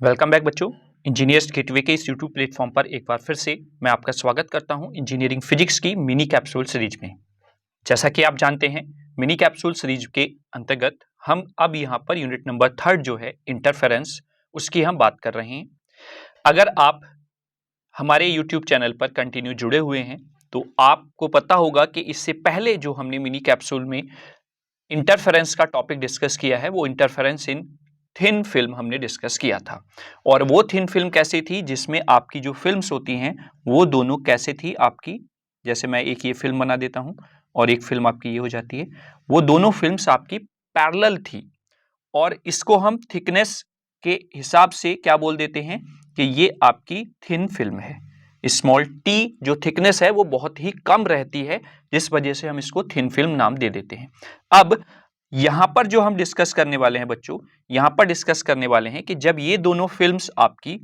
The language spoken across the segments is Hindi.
वेलकम बैक बच्चों। इंजीनियर्स गेटवे के इस यूट्यूब प्लेटफॉर्म पर एक बार फिर से मैं आपका स्वागत करता हूं इंजीनियरिंग फिजिक्स की मिनी कैप्सूल सीरीज में। जैसा कि आप जानते हैं, मिनी कैप्सूल सीरीज के अंतर्गत हम अब यहां पर यूनिट नंबर 3 जो है इंटरफेरेंस, उसकी हम बात कर रहे हैं। अगर आप हमारे यूट्यूब चैनल पर कंटिन्यू जुड़े हुए हैं तो आपको पता होगा कि इससे पहले जो हमने मिनी कैप्सूल में इंटरफेरेंस का टॉपिक डिस्कस किया है वो इंटरफेरेंस इन थिन फिल्म हमने डिस्कस किया था। और वो थिन फिल्म कैसी थी, जिसमें आपकी जो फिल्म्स होती हैं वो दोनों कैसे थी आपकी, जैसे मैं एक ये फिल्म बना देता हूं और एक फिल्म आपकी ये हो जाती है, वो दोनों फिल्म्स आपकी पैरेलल थी। और इसको हम थिकनेस के हिसाब से क्या बोल देते हैं कि ये आपकी थिन फिल्म है। स्मॉल टी जो थिकनेस है वो बहुत ही कम रहती है, जिस वजह से हम इसको थिन फिल्म नाम दे देते हैं। अब यहां पर जो हम डिस्कस करने वाले हैं बच्चों, यहां पर डिस्कस करने वाले हैं कि जब ये दोनों फिल्म्स आपकी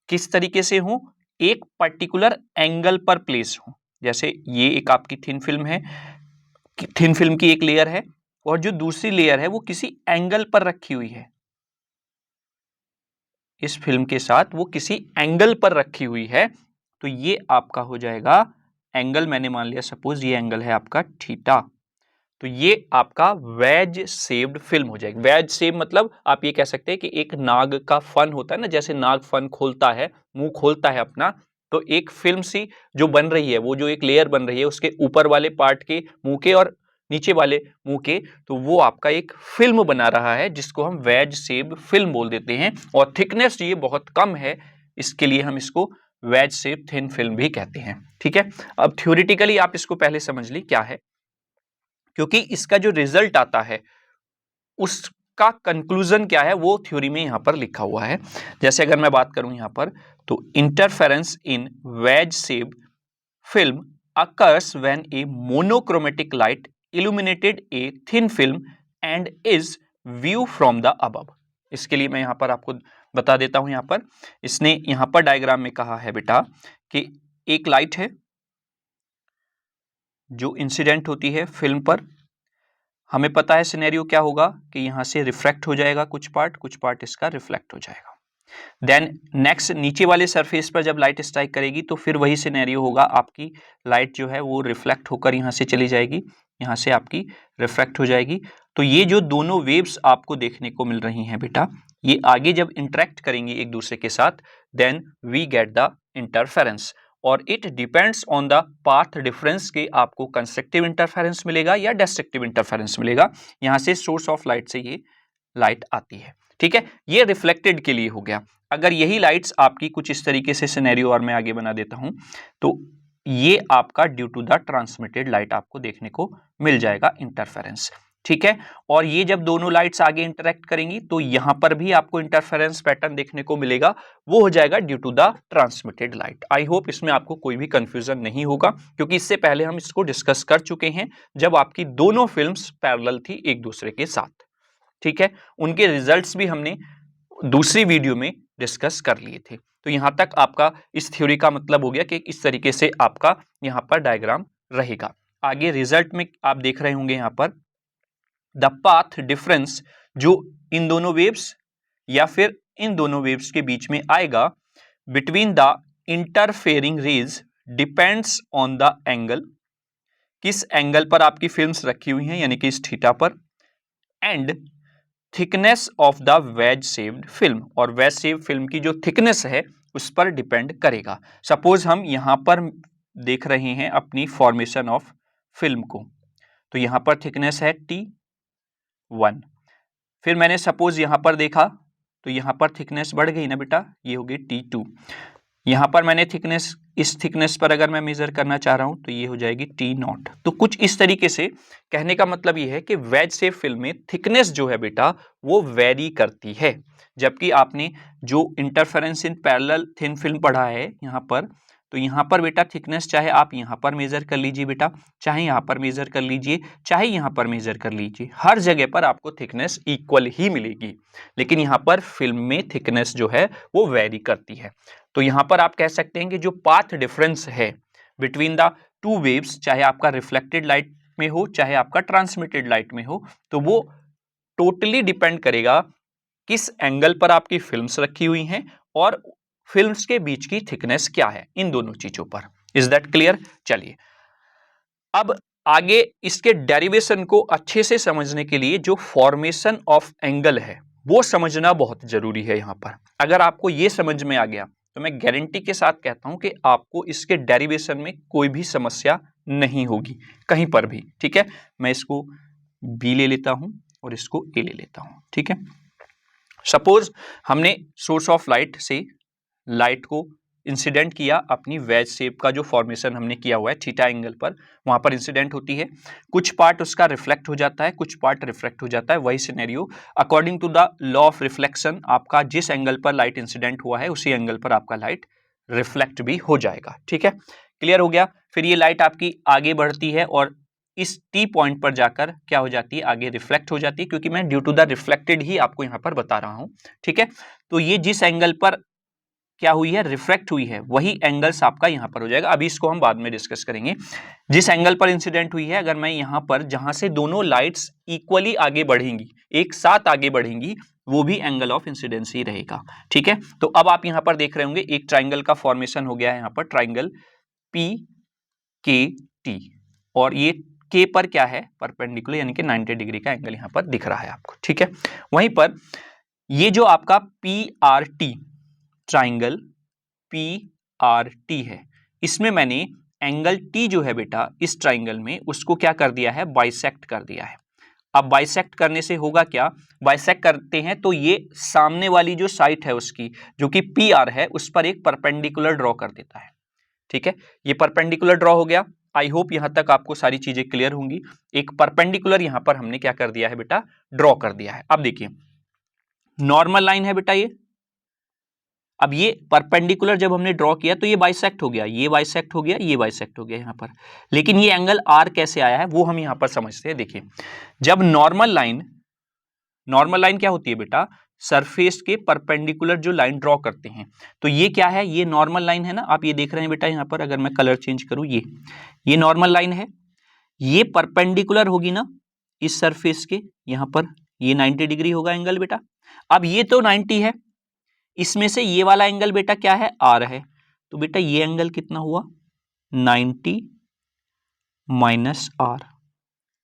किस तरीके से हो, एक पर्टिकुलर एंगल पर प्लेस हो। जैसे ये एक आपकी थिन फिल्म है, थिन फिल्म की एक लेयर है और जो दूसरी लेयर है वो किसी एंगल पर रखी हुई है। इस फिल्म के साथ वो किसी एंगल पर रखी हुई है, तो ये आपका हो जाएगा एंगल। मैंने मान लिया सपोज ये एंगल है आपका थीटा, तो ये आपका वेज शेप्ड फिल्म हो जाएगी। वेज शेप मतलब आप ये कह सकते हैं कि एक नाग का फन होता है ना, जैसे नाग फन खोलता है, मुंह खोलता है अपना, तो एक फिल्म सी जो बन रही है, वो जो एक लेयर बन रही है उसके ऊपर वाले पार्ट के मुंह के और नीचे वाले मुंह के, तो वो आपका एक फिल्म बना रहा है जिसको हम वेज शेप फिल्म बोल देते हैं। और थिकनेस ये बहुत कम है, इसके लिए हम इसको वेज शेप थिन फिल्म भी कहते हैं। ठीक है, अब थ्योरेटिकली आप इसको पहले समझ ली क्या है, क्योंकि इसका जो रिजल्ट आता है उसका कंक्लूजन क्या है वो थ्योरी में यहां पर लिखा हुआ है। जैसे अगर मैं बात करूं यहां पर, तो interference in veg shape film occurs when A monochromatic light illuminated a thin film and is view from the above. इसके लिए मैं यहां पर आपको बता देता हूं। यहां पर इसने यहां पर डायग्राम में कहा है बेटा कि एक लाइट है जो इंसिडेंट होती है फिल्म पर। हमें पता है सिनेरियो क्या होगा कि यहां से रिफ्लेक्ट हो जाएगा कुछ पार्ट इसका रिफ्लेक्ट हो जाएगा। देन नेक्स्ट नीचे वाले सरफेस पर जब लाइट स्ट्राइक करेगी तो फिर वही सिनेरियो होगा, आपकी लाइट जो है वो रिफ्लेक्ट होकर यहां से चली जाएगी, यहां से आपकी रिफ्लेक्ट हो जाएगी। तो ये जो दोनों वेव्स आपको देखने को मिल रही हैं बेटा, ये आगे जब इंटरेक्ट करेंगी एक दूसरे के साथ, then we get the interference. और it depends on the path difference के आपको कंस्ट्रक्टिव इंटरफेरेंस मिलेगा या डिस्ट्रक्टिव इंटरफेरेंस मिलेगा। यहां से सोर्स ऑफ लाइट से ये लाइट आती है। ठीक है, ये रिफ्लेक्टेड के लिए हो गया। अगर यही लाइट्स आपकी कुछ इस तरीके से सिनेरियो और मैं आगे बना देता हूं, तो ये आपका due to the transmitted light आपको देखने को मिल जाएगा इंटरफेरेंस। ठीक है, और ये जब दोनों लाइट्स आगे इंटरेक्ट करेंगी तो यहां पर भी आपको इंटरफेरेंस पैटर्न देखने को मिलेगा, वो हो जाएगा due to the transmitted light. I hope इसमें आपको कोई भी कंफ्यूजन नहीं होगा, क्योंकि इससे पहले हम इसको डिस्कस कर चुके हैं जब आपकी दोनों फिल्म्स पैरेलल थी एक दूसरे के साथ। ठीक है, उनके रिजल्ट्स भी हमने दूसरी वीडियो में डिस्कस कर लिए थे। तो यहां तक आपका इस थ्योरी का मतलब हो गया कि इस तरीके से आपका यहां पर डायग्राम रहेगा। आगे रिजल्ट में आप देख रहे होंगे यहां पर द पाथ डिफरेंस जो इन दोनों वेव्स या फिर इन दोनों वेव्स के बीच में आएगा between the interfering rays depends on the angle. किस एंगल पर आपकी फिल्म्स रखी हुई हैं, यानी कि इस थीटा पर, and thickness of the wedge shaped film, और वेज शेप फिल्म की जो थिकनेस है उस पर डिपेंड करेगा। सपोज हम यहां पर देख रहे हैं अपनी फॉर्मेशन ऑफ फिल्म को, तो यहां पर थिकनेस है T1। फिर मैंने सपोज यहां पर देखा तो यहां पर थिकनेस बढ़ गई ना बेटा, ये होगी T2। यहां पर मैंने थिकनेस, इस थिकनेस पर अगर मैं मेजर करना चाह रहा हूं तो ये हो जाएगी T0। तो कुछ इस तरीके से कहने का मतलब ये है कि वेज शेप फिल्म में थिकनेस जो है बेटा वो वेरी करती है। जबकि आपने जो interference in parallel thin film पढ़ा है यहां पर, तो यहां पर बेटा थिकनेस चाहे आप यहां पर मेजर कर लीजिए बेटा, चाहे यहां पर मेजर कर लीजिए, चाहे यहां पर मेजर कर लीजिए, हर जगह पर आपको थिकनेस इक्वल ही मिलेगी। लेकिन यहां पर फिल्म में थिकनेस जो है वो वेरी करती है। तो यहां पर आप कह सकते हैं कि जो पाथ डिफरेंस है बिटवीन द टू वेव्स, चाहे आपका रिफ्लेक्टेड लाइट में हो चाहे आपका ट्रांसमिटेड लाइट में हो, तो वो टोटली डिपेंड करेगा किस एंगल पर आपकी फिल्म्स रखी हुई हैं और फिल्म्स के बीच की थिकनेस क्या है, इन दोनों चीजों पर। Is that clear? चलिए अब आगे इसके डेरिवेशन को अच्छे से समझने के लिए जो फॉर्मेशन ऑफ एंगल है वो समझना बहुत जरूरी है। यहां पर अगर आपको ये समझ में आ गया तो मैं गारंटी के साथ कहता हूं कि आपको इसके डेरिवेशन में कोई भी समस्या नहीं होगी कहीं पर भी। ठीक है, मैं इसको बी ले लेता हूं और इसको ए ले लेता हूं। ठीक है, सपोज हमने सोर्स ऑफ लाइट से लाइट को इंसिडेंट किया, अपनी वेज शेप का जो फॉर्मेशन हमने किया हुआ है थीटा एंगल पर, वहां पर इंसिडेंट होती है, कुछ पार्ट उसका रिफ्लेक्ट हो जाता है, कुछ पार्ट रिफ्लेक्ट हो जाता है। वही scenario according to the law of reflection, आपका जिस एंगल पर लाइट इंसिडेंट हुआ है उसी एंगल पर आपका लाइट रिफ्लेक्ट भी हो जाएगा। ठीक है, क्लियर हो गया? फिर ये लाइट आपकी आगे बढ़ती है और इस टी पॉइंट पर जाकर क्या हो जाती है, आगे रिफ्लेक्ट हो जाती है, क्योंकि मैं ड्यू टू द रिफ्लेक्टेड ही आपको यहां पर बता रहा हूं। ठीक है, तो ये जिस एंगल पर क्या हुई है, रिफ्लेक्ट हुई है, वही एंगल्स आपका यहां पर हो जाएगा। अभी इसको हम बाद में डिस्कस करेंगे। जिस एंगल पर इंसिडेंट हुई है, अगर मैं यहां पर जहां से दोनों लाइट्स इक्वली आगे बढ़ेंगी, एक साथ आगे बढ़ेंगी, वो भी एंगल ऑफ इंसिडेंस ही रहेगा। ठीक है, तो अब आप यहां पर देख रहे होंगे एक ट्राइंगल का फॉर्मेशन हो गया है, यहां पर ट्राइंगल पी के टी, और ये के पर क्या है, परपेंडिकुलर, यानी कि 90 डिग्री का एंगल यहां पर दिख रहा है आपको। ठीक है, वहीं पर ये जो आपका P R T triangle P R T है, इसमें मैंने एंगल टी जो है बेटा इस ट्राइंगल में, उसको क्या कर दिया है, बाइसेक्ट कर दिया है। अब बाइसेक्ट करने से होगा क्या, बाइसेक्ट करते हैं तो ये सामने वाली जो साइड है उसकी, जो कि पी आर है, उस पर एक परपेंडिकुलर ड्रॉ कर देता है। ठीक है, ये परपेंडिकुलर ड्रॉ हो गया। आई होप यहां तक आपको सारी चीजें क्लियर होंगी। एक परपेंडिकुलर यहां पर हमने क्या कर दिया है बेटा, ड्रॉ कर दिया है। अब देखिए नॉर्मल लाइन है बेटा ये, अब ये परपेंडिकुलर जब हमने ड्रॉ किया तो ये बाइसेक्ट हो गया, ये बाइसेक्ट हो गया, ये बाइसेक्ट हो गया यहां पर, लेकिन ये एंगल आर कैसे आया है वो हम यहां पर समझते हैं। देखिए जब नॉर्मल लाइन क्या होती है बेटा, सरफेस के परपेंडिकुलर जो लाइन ड्रॉ करते हैं, तो ये क्या है, ये नॉर्मल लाइन है ना, आप ये देख रहे हैं बेटा यहां पर, अगर मैं कलर चेंज करूं, ये नॉर्मल लाइन है, ये परपेंडिकुलर होगी ना इस सरफेस के, यहां पर ये 90 डिग्री होगा एंगल बेटा। अब ये तो 90 है, इसमें से ये वाला एंगल बेटा क्या है, आर है, तो बेटा ये एंगल कितना हुआ, 90 माइनस आर।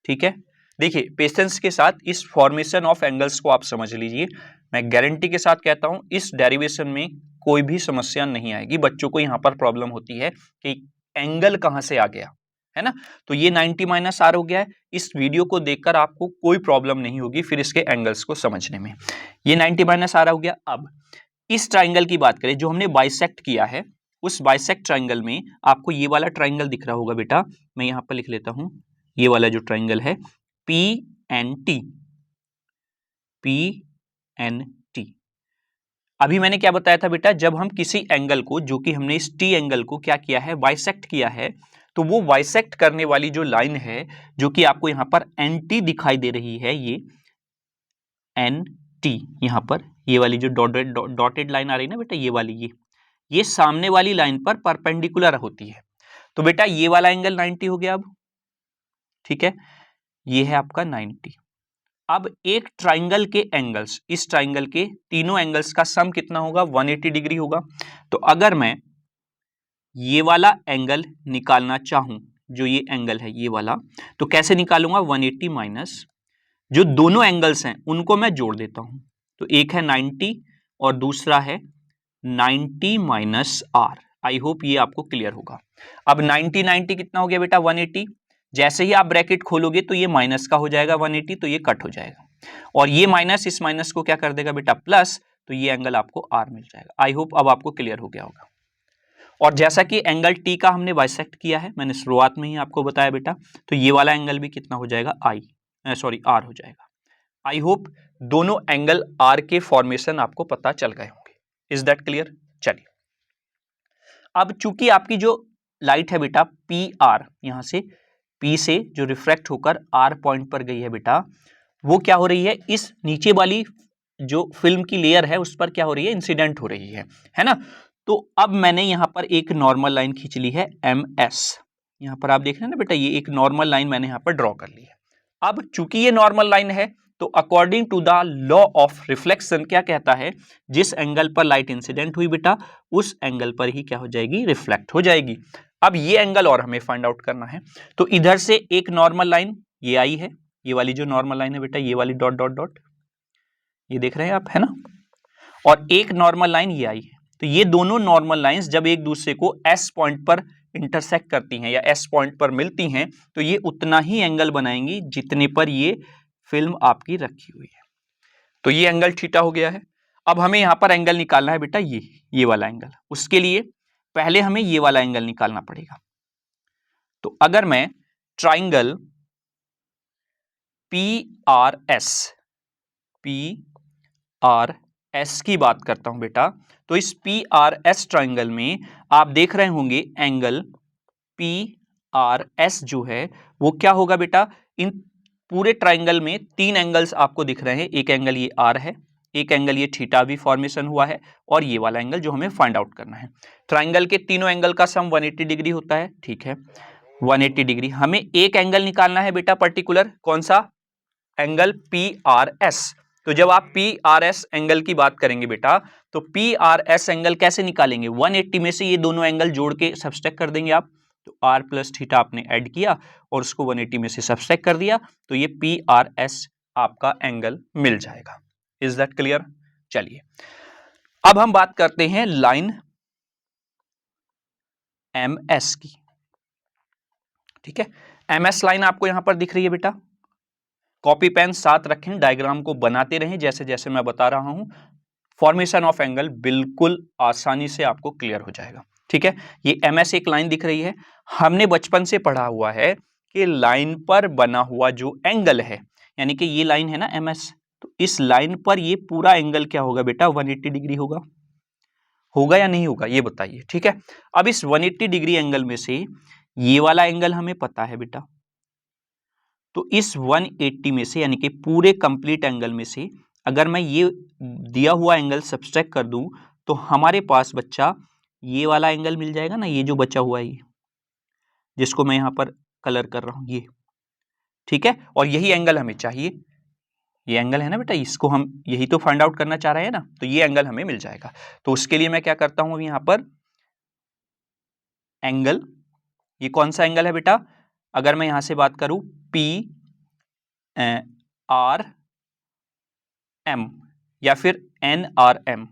ठीक है, देखिए पेशेंस के साथ इस फॉर्मेशन ऑफ एंगल्स को आप समझ लीजिए। मैं गारंटी के साथ कहता हूं इस डेरिवेशन में कोई भी समस्या नहीं आएगी। बच्चों को यहां पर प्रॉब्लम होती है कि एंगल कहां से आ गया, है ना, तो ये 90 माइनस आर हो गया है। इस वीडियो को देखकर आपको कोई प्रॉब्लम नहीं होगी फिर इसके एंगल्स को समझने में। ये 90 माइनस आर हो गया। अब इस ट्राइंगल की बात करें जो हमने बाइसेक्ट किया है, उस बाइसेक्ट ट्राइंगल में आपको ये वाला ट्राइंगल दिख रहा होगा बेटा, मैं यहां पर लिख लेता हूं, ये वाला जो ट्राइंगल है पी एन टी। अभी मैंने क्या बताया था बेटा, जब हम किसी एंगल को, जो कि हमने इस टी एंगल को क्या किया है, बाइसेक्ट किया है, तो वो बाइसेक्ट करने वाली जो लाइन है, जो कि आपको यहां पर एन टी दिखाई दे रही है, ये एन टी, यहां पर ये वाली जो डॉटेड लाइन आ रही है ना बेटा, ये वाली, ये सामने वाली लाइन पर परपेंडिकुलर होती है। तो बेटा ये वाला एंगल 90 हो गया अब। ठीक है, ये है आपका 90। अब एक ट्राइंगल के एंगल्स, इस ट्राइंगल के तीनों एंगल्स का सम कितना होगा, 180 डिग्री होगा। तो अगर मैं ये वाला एंगल निकालना चाहूं, जो ये एंगल है ये वाला, तो कैसे निकालूंगा, 180 माइनस जो दोनों एंगल्स हैं उनको मैं जोड़ देता हूं, तो एक है 90 और दूसरा है 90 माइनस आर। आई होप ये आपको क्लियर होगा। अब 90 कितना हो गया बेटा, 180। जैसे ही आप ब्रैकेट खोलोगे तो ये माइनस का हो जाएगा 180, तो ये कट हो जाएगा, और ये माइनस इस माइनस को क्या कर देगा बेटा, प्लस, तो ये एंगल आपको आर मिल जाएगा। आई होप अब आपको क्लियर हो गया होगा। और जैसा कि एंगल टी का हमने बाइसेक्ट किया है, मैंने शुरुआत में ही आपको बताया बेटा, तो ये वाला एंगल भी कितना हो जाएगा, आर हो जाएगा। आई होप दोनों एंगल आर के फॉर्मेशन आपको पता चल गए होंगे। Is that clear? चलिए अब चूंकि आपकी जो लाइट है बेटा पी आर, यहां से पी से जो रिफ्रैक्ट होकर आर पॉइंट पर गई है बेटा, वो क्या हो रही है, इस नीचे वाली जो फिल्म की लेयर है उस पर क्या हो रही है, इंसिडेंट हो रही है ना। तो अब मैंने यहां पर एक नॉर्मल लाइन खींच ली है एम एस, यहां पर आप देख रहे हैं ना बेटा, ये एक नॉर्मल लाइन मैंने यहां पर ड्रॉ कर ली है। अब चूंकि ये नॉर्मल लाइन है तो according to the law of reflection क्या कहता है, जिस एंगल पर लाइट इंसिडेंट हुई बेटा उस एंगल पर ही क्या हो जाएगी, रिफ्लेक्ट हो जाएगी। अब ये एंगल और हमें फाइंड आउट करना है। तो इधर से एक नॉर्मल लाइन ये आई है, ये वाली जो नॉर्मल लाइन है बेटा, ये वाली डॉट डॉट डॉट, ये देख रहे हैं आप, है ना, और एक नॉर्मल लाइन ये आई है। तो ये दोनों नॉर्मल लाइंस जब एक दूसरे को एस पॉइंट पर इंटरसेक्ट करती हैं या एस पॉइंट पर मिलती हैं तो ये उतना ही एंगल बनाएंगी जितने पर ये फिल्म आपकी रखी हुई है। तो ये एंगल थीटा हो गया है। अब हमें यहां पर एंगल निकालना है बेटा, ये वाला एंगल। उसके लिए पहले हमें ये वाला एंगल निकालना पड़ेगा। तो अगर मैं ट्राइंगल PRS की बात करता हूं बेटा, तो इस PRS ट्राइंगल में आप देख रहे होंगे एंगल PRS जो है वो क्या होगा बेटा, इन पूरे ट्राइंगल में तीन एंगल्स आपको दिख रहे हैं। एक एंगल ये R है, एक एंगल ये थीटा भी फॉर्मेशन हुआ है, और ये वाला एंगल जो हमें फाइंड आउट करना है। ट्राइंगल के तीनों एंगल का सम 180 डिग्री होता है, ठीक है, 180 डिग्री। हमें एक एंगल निकालना है बेटा पर्टिकुलर, कौन सा, एंगल PRS। तो जब आप PRS एंगल की बात करेंगे बेटा, तो PRS एंगल कैसे निकालेंगे, 180 में से ये दोनों एंगल जोड़ के सब्सट्रैक्ट कर देंगे आप। तो R प्लस थीटा आपने ऐड किया और उसको 180 में से सब्सट्रैक्ट कर दिया, तो ये PRS आपका एंगल मिल जाएगा। Is that clear? चलिए अब हम बात करते हैं लाइन MS की। ठीक है, MS लाइन आपको यहां पर दिख रही है बेटा। कॉपी पेन साथ रखें, डायग्राम को बनाते रहें जैसे जैसे मैं बता रहा हूं। फॉर्मेशन ऑफ एंगल बिल्कुल आसानी से आपको क्लियर हो जाएगा। ठीक है, ये MS एक लाइन दिख रही है। हमने बचपन से पढ़ा हुआ है कि लाइन पर बना हुआ जो एंगल है, यानी कि ये लाइन है ना MS, तो इस लाइन पर ये पूरा एंगल क्या होगा बेटा, 180 डिग्री होगा। होगा या नहीं होगा ये बताइए। ठीक है, अब इस 180 डिग्री एंगल में से ये वाला एंगल हमें पता है बेटा, तो इस 180 में से यानी कि पूरे कंप्लीट एंगल में से अगर मैं ये दिया हुआ एंगल सब्सट्रैक्ट कर दूं तो हमारे पास बच्चा ये वाला एंगल मिल जाएगा ना, ये जो बचा हुआ है ये, जिसको मैं यहां पर कलर कर रहा हूं ये। ठीक है, और यही एंगल हमें चाहिए, ये एंगल है ना बेटा, इसको हम यही तो फाइंड आउट करना चाह रहे हैं ना, तो ये एंगल हमें मिल जाएगा। तो उसके लिए मैं क्या करता हूं, यहां पर एंगल, ये कौन सा एंगल है बेटा, अगर मैं यहां से बात करूं PRM या फिर NRM,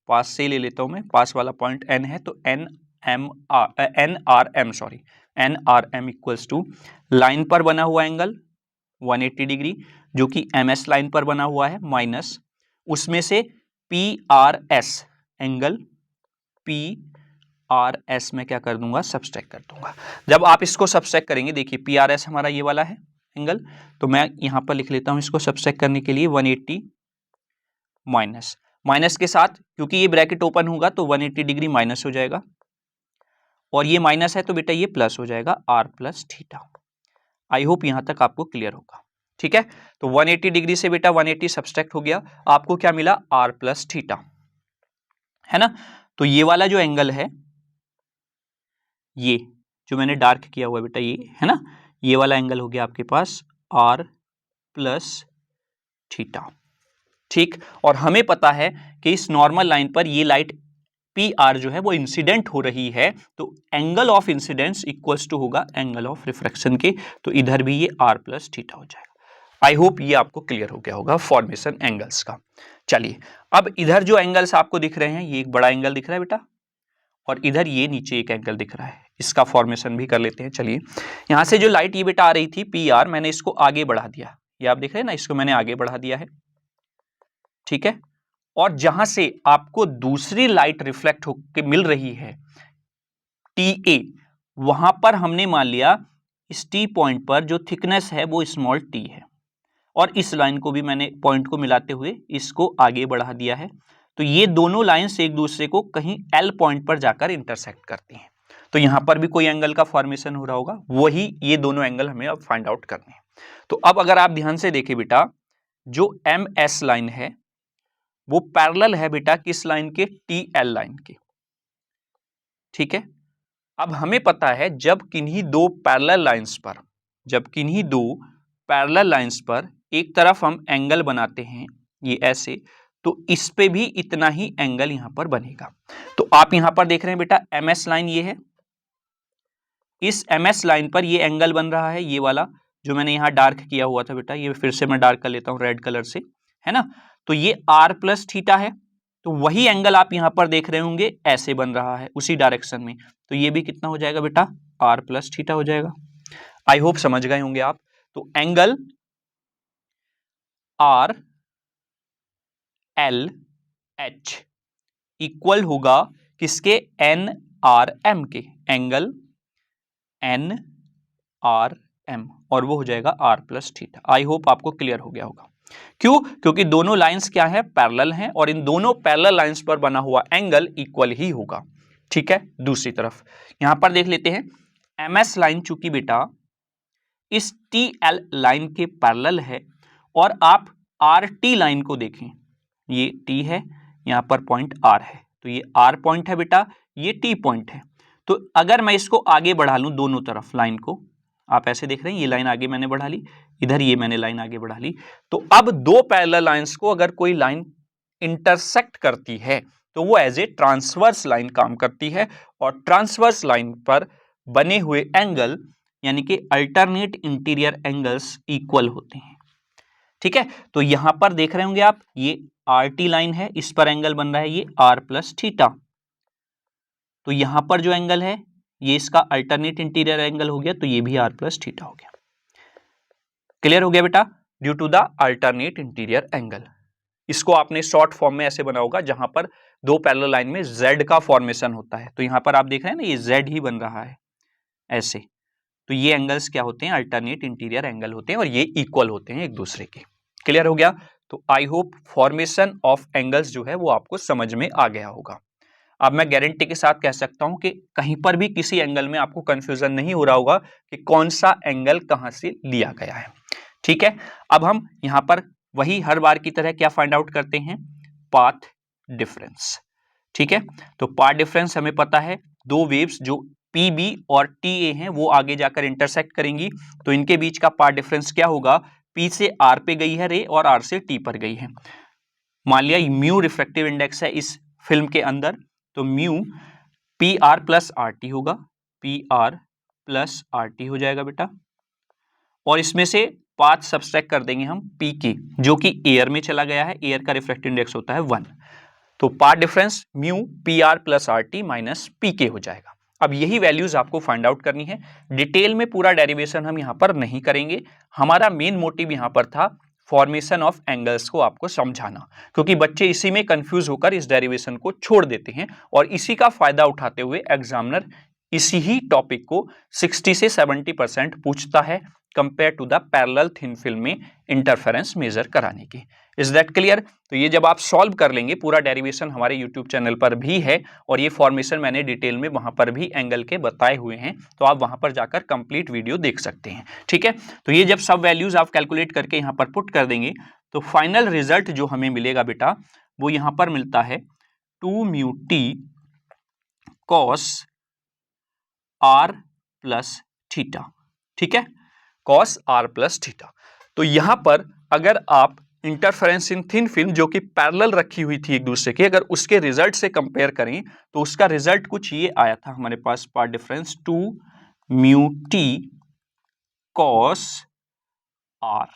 पास से ले लेता हूं मैं, पास वाला पॉइंट N है, तो NRM इक्वल्स टू लाइन पर बना हुआ एंगल 180 डिग्री जो कि MS लाइन पर बना हुआ है, माइनस उसमें से PRS एंगल, PRS में क्या कर दूंगा, सब्सट्रैक्ट कर दूंगा। जब आप इसको सब्सट्रैक्ट करेंगे, देखिए PRS हमारा ये वाला है एंगल, तो मैं यहां पर लिख लेता हूं इसको सब्सट्रैक्ट करने के लिए 180 माइनस, माइनस के साथ क्योंकि ये ब्रैकेट ओपन होगा तो 180 डिग्री माइनस हो जाएगा, और ये माइनस है तो बेटा ये प्लस हो जाएगा, R plus theta. I hope यहां तक आपको क्लियर होगा। ठीक है, तो 180 डिग्री से बेटा 180 सब्सट्रैक्ट हो गया, आपको क्या मिला, R प्लस थीटा, है ना। तो ये वाला जो एंगल है, ये जो मैंने डार्क किया हुआ है बेटा, ये है ना, ये वाला एंगल हो गया आपके पास R प्लस थीटा। ठीक, और हमें पता है कि इस नॉर्मल लाइन पर ये लाइट PR जो है वो इंसिडेंट हो रही है, तो angle of incidence equals to होगा एंगल ऑफ रिफ्रैक्शन के, तो इधर भी ये R प्लस थीटा हो जाएगा। आई होप ये आपको क्लियर हो गया होगा फॉर्मेशन एंगल्स का। चलिए अब इधर जो एंगल्स आपको दिख रहे हैं, ये एक बड़ा एंगल दिख रहा है बेटा, और इधर ये नीचे एक एंगल दिख रहा है, इसका फॉर्मेशन भी कर लेते हैं। चलिए यहां से जो लाइट ये बेटा आ रही थी PR, मैंने इसको आगे बढ़ा दिया, ये आप देख रहे हैं ना, इसको मैंने आगे बढ़ा दिया है। ठीक है, और जहां से आपको दूसरी लाइट रिफ्लेक्ट होकर मिल रही है TA, वहां पर हमने मान लिया इस T पॉइंट पर जो थिकनेस है वो स्मॉल t है, और इस लाइन को भी मैंने पॉइंट को मिलाते हुए इसको आगे बढ़ा दिया है। तो ये दोनों लाइंस एक दूसरे को कहीं L पॉइंट पर जाकर इंटरसेक्ट करती हैं, तो यहां पर भी कोई एंगल का फॉर्मेशन हो रहा होगा, वही ये दोनों एंगल हमें अब फाइंड आउट करने हैं। तो अब अगर आप ध्यान से देखें बेटा, जो MS लाइन है वो पैरेलल है बेटा किस लाइन के, TL लाइन के। ठीक है, अब हमें पता है जब किन्हीं दो पैरेलल लाइंस पर जब किन्हीं दो पैरेलल लाइंस पर एक तरफ हम एंगल बनाते हैं ये ऐसे, तो इस पे भी इतना ही एंगल यहां पर बनेगा। तो आप यहां पर देख रहे हैं बेटा एमएस लाइन ये है, इस एमएस लाइन पर ये एंगल बन रहा है, ये वाला जो मैंने यहां डार्क किया हुआ था बेटा, ये फिर से मैं डार्क कर लेता हूं रेड कलर से, है ना। तो ये आर प्लस थीटा है, तो वही एंगल आप यहां पर देख रहे होंगे ऐसे बन रहा है उसी डायरेक्शन में, तो ये भी कितना हो जाएगा बेटा, आर प्लस थीटा हो जाएगा। आई होप समझ गए होंगे आप। तो angle R L H equal होगा किसके, एन आर एम के, एंगल एन आर एम, और वो हो जाएगा R plus theta. I hope आपको क्लियर हो गया होगा। क्यों, क्योंकि दोनों लाइंस क्या है, पैरेलल हैं, और इन दोनों पैरेलल लाइंस पर बना हुआ एंगल इक्वल ही होगा। ठीक है, दूसरी तरफ यहां पर देख लेते हैं, एमएस लाइन चूंकि बेटा इस टी एल लाइन के पैरेलल है, और आप आर टी लाइन को देखें, ये टी है, यहां पर पॉइंट आर है, तो ये आर पॉइंट है बेटा, ये टी पॉइंट है। तो अगर मैं इसको आगे बढ़ा लूं दोनों तरफ लाइन को, आप ऐसे देख रहे हैं ये लाइन आगे मैंने बढ़ा ली, इधर ये मैंने लाइन आगे बढ़ा ली, तो अब दो पैरेलल लाइंस को अगर कोई लाइन इंटरसेक्ट करती है तो वो एज ए ट्रांसवर्स लाइन काम करती है, और ट्रांसवर्स लाइन पर बने हुए एंगल यानी कि अल्टरनेट इंटीरियर एंगल्स इक्वल होते हैं। ठीक है, तो यहां पर देख रहे होंगे आप, ये आर टी लाइन है, इस पर एंगल बन रहा है ये आर प्लस थीटा, तो यहां पर जो एंगल है ये इसका अल्टरनेट इंटीरियर एंगल हो गया, तो ये भी आर प्लस थीटा हो गया। क्लियर हो गया बेटा, due to the alternate interior angle. इसको आपने शॉर्ट फॉर्म में ऐसे बना होगा, जहां पर दो पैरेलल लाइन में जेड का फॉर्मेशन होता है, तो यहां पर आप देख रहे हैं ना ये जेड ही बन रहा है ऐसे, तो ये एंगल्स क्या होते हैं, अल्टरनेट इंटीरियर एंगल होते हैं, और ये इक्वल होते हैं एक दूसरे के। क्लियर हो गया। तो I hope formation of angles जो है वो आपको समझ में आ गया होगा। अब मैं गारंटी के साथ कह सकता हूं कि कहीं पर भी किसी एंगल में आपको कंफ्यूजन नहीं हो रहा होगा कि कौन सा एंगल कहां से लिया गया है। ठीक है, अब हम यहां पर वही हर बार की तरह क्या फाइंड आउट करते हैं, पाथ डिफरेंस। ठीक है, तो पाथ डिफरेंस हमें पता है, दो वेव्स जो पी बी और टी ए हैं वो आगे जाकर इंटरसेक्ट करेंगी, तो इनके बीच का पाथ डिफरेंस क्या होगा, पी से आर पे गई है रे और आर से टी पर गई है। मान लिया म्यू रिफ्रैक्टिव इंडेक्स है इस फिल्म के अंदर, तो mu P R plus R T होगा, P R plus R T हो जाएगा बेटा, और इसमें से पाथ सब्सट्रैक्ट कर देंगे हम पी के, जो कि एयर में चला गया है, एयर का रिफ्रैक्टिव इंडेक्स होता है 1, तो path difference mu P R plus R T minus P के हो जाएगा। अब यही वैल्यूज आपको फाइंड आउट करनी है, डिटेल में पूरा डेरिवेशन हम यहां पर नहीं करेंगे, हमारा मेन मोटिव यहां पर था फॉर्मेशन ऑफ एंगल्स को आपको समझाना, क्योंकि बच्चे इसी में कंफ्यूज होकर इस डेरिवेशन को छोड़ देते हैं, और इसी का फायदा उठाते हुए एग्जामिनर इसी ही टॉपिक को 60 से 70% पूछता है compare to the parallel thin film में इंटरफेरेंस मेजर कराने की। Is that clear. तो ये जब आप सॉल्व कर लेंगे, पूरा डेरिवेशन हमारे यूट्यूब चैनल पर भी है, और ये फॉर्मेशन मैंने डिटेल में वहां पर भी एंगल के बताए हुए हैं, तो आप वहां पर जाकर कंप्लीट वीडियो देख सकते हैं। ठीक है, तो ये जब सब वैल्यूज आप कैलकुलेट करके यहां पर पुट कर देंगे, तो फाइनल रिजल्ट जो हमें मिलेगा बेटा, वो यहां पर मिलता है 2 mu T cos R plus theta. ठीक है, कॉस आर प्लस थीटा। तो यहां पर अगर आप इंटरफेरेंस इन थिन फिल्म जो कि पैरेलल रखी हुई थी एक दूसरे के, अगर उसके रिजल्ट से कंपेयर करें तो उसका रिजल्ट कुछ ये आया था हमारे पास, path difference 2 mu T cos R,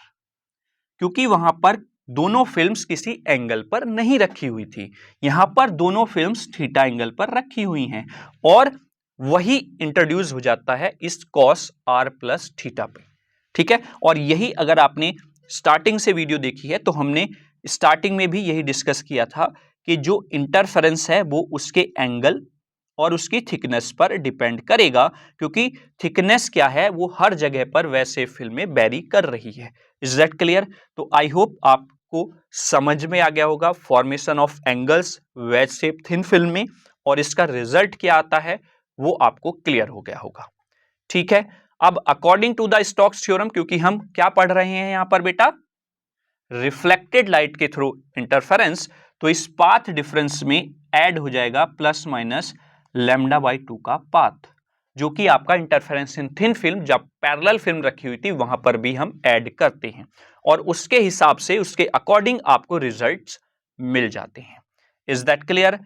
क्योंकि वहां पर दोनों फिल्म्स किसी एंगल पर नहीं रखी हुई थी, यहां पर दोनों फिल्म्स थीटा एंगल पर रखी हुई हैं, और वही इंट्रोड्यूस हो जाता है इस कॉस आर प्लस थीटा पे। ठीक है, और यही अगर आपने स्टार्टिंग से वीडियो देखी है तो हमने स्टार्टिंग में भी यही डिस्कस किया था कि जो इंटरफेरेंस है वो उसके एंगल और उसकी थिकनेस पर डिपेंड करेगा, क्योंकि थिकनेस क्या है वो हर जगह पर वैसे फिल्म में वेरी कर रही है। Is that clear. तो आई होप आपको समझ में आ गया होगा formation of angles veg shape thin film में, और इसका रिजल्ट क्या आता है वो आपको क्लियर हो गया होगा। ठीक है, अब according to the Stokes theorem, क्योंकि हम क्या पढ़ रहे हैं यहां पर बेटा, रिफ्लेक्टेड लाइट के थ्रू इंटरफेरेंस, तो इस पाथ डिफरेंस में ऐड हो जाएगा प्लस माइनस लैम्डा बाई 2 का पाथ, जो कि आपका इंटरफेरेंस इन थिन फिल्म जब पैरेलल फिल्म रखी हुई थी वहां पर भी हम ऐड करते हैं और उसके हिसाब से उसके अकॉर्डिंग आपको रिजल्ट्स मिल जाते हैं। Is that clear?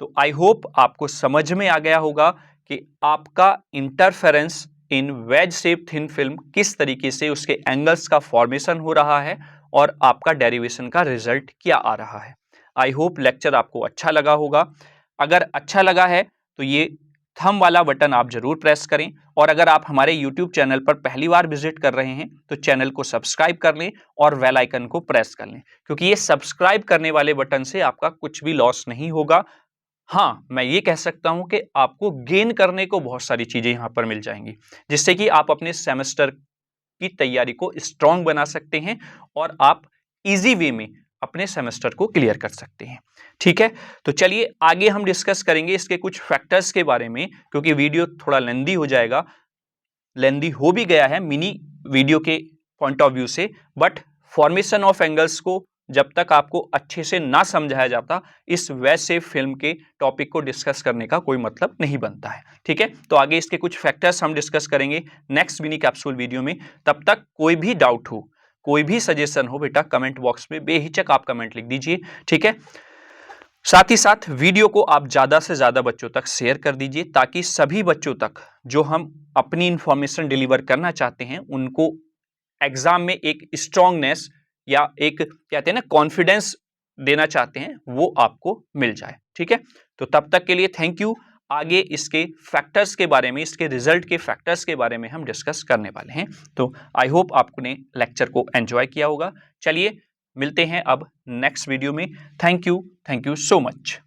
तो आई होप आपको समझ में आ गया होगा कि आपका इंटरफेरेंस इन वेज शेप थिन फिल्म किस तरीके से उसके एंगल्स का फॉर्मेशन हो रहा है और आपका डेरिवेशन का रिजल्ट क्या आ रहा है। आई होप लेक्चर आपको अच्छा लगा होगा। अगर अच्छा लगा है तो ये थंब वाला बटन आप जरूर प्रेस करें और अगर आप हमारे YouTube चैनल पर पहली बार विजिट कर रहे हैं तो चैनल को सब्सक्राइब कर लें और बेल आइकन को प्रेस कर लें, क्योंकि ये सब्सक्राइब करने वाले बटन से आपका कुछ भी लॉस नहीं होगा। हाँ, मैं ये कह सकता हूं कि आपको गेन करने को बहुत सारी चीजें यहां पर मिल जाएंगी, जिससे कि आप अपने सेमेस्टर की तैयारी को स्ट्रांग बना सकते हैं और आप इजी वे में अपने सेमेस्टर को क्लियर कर सकते हैं। ठीक है, तो चलिए आगे हम डिस्कस करेंगे इसके कुछ फैक्टर्स के बारे में, क्योंकि वीडियो थोड़ा लेंदी हो जाएगा, लेंदी हो भी गया है मिनी वीडियो के पॉइंट ऑफ व्यू से, बट फॉर्मेशन ऑफ एंगल्स को जब तक आपको अच्छे से ना समझाया जाता इस वेज शेप फिल्म के टॉपिक को डिस्कस करने का कोई मतलब नहीं बनता है। ठीक है, तो आगे इसके कुछ फैक्टर्स हम डिस्कस करेंगे नेक्स्ट मिनी कैप्सूल वीडियो में। तब तक कोई भी डाउट हो, कोई भी सजेशन हो बेटा, कमेंट बॉक्स में बेहिचक आप कमेंट लिख दीजिए। ठीक है, साथ ही साथ वीडियो को आप ज्यादा से ज्यादा बच्चों तक शेयर कर दीजिए ताकि सभी बच्चों तक जो हम अपनी इंफॉर्मेशन डिलीवर करना चाहते हैं उनको एग्जाम में एक स्ट्रांगनेस या एक कहते हैं ना कॉन्फिडेंस देना चाहते हैं वो आपको मिल जाए। ठीक है, तो तब तक के लिए थैंक यू। आगे इसके फैक्टर्स के बारे में, इसके रिजल्ट के फैक्टर्स के बारे में हम डिस्कस करने वाले हैं। तो आई होप आपने लेक्चर को एंजॉय किया होगा। चलिए मिलते हैं अब नेक्स्ट वीडियो में। Thank you so much.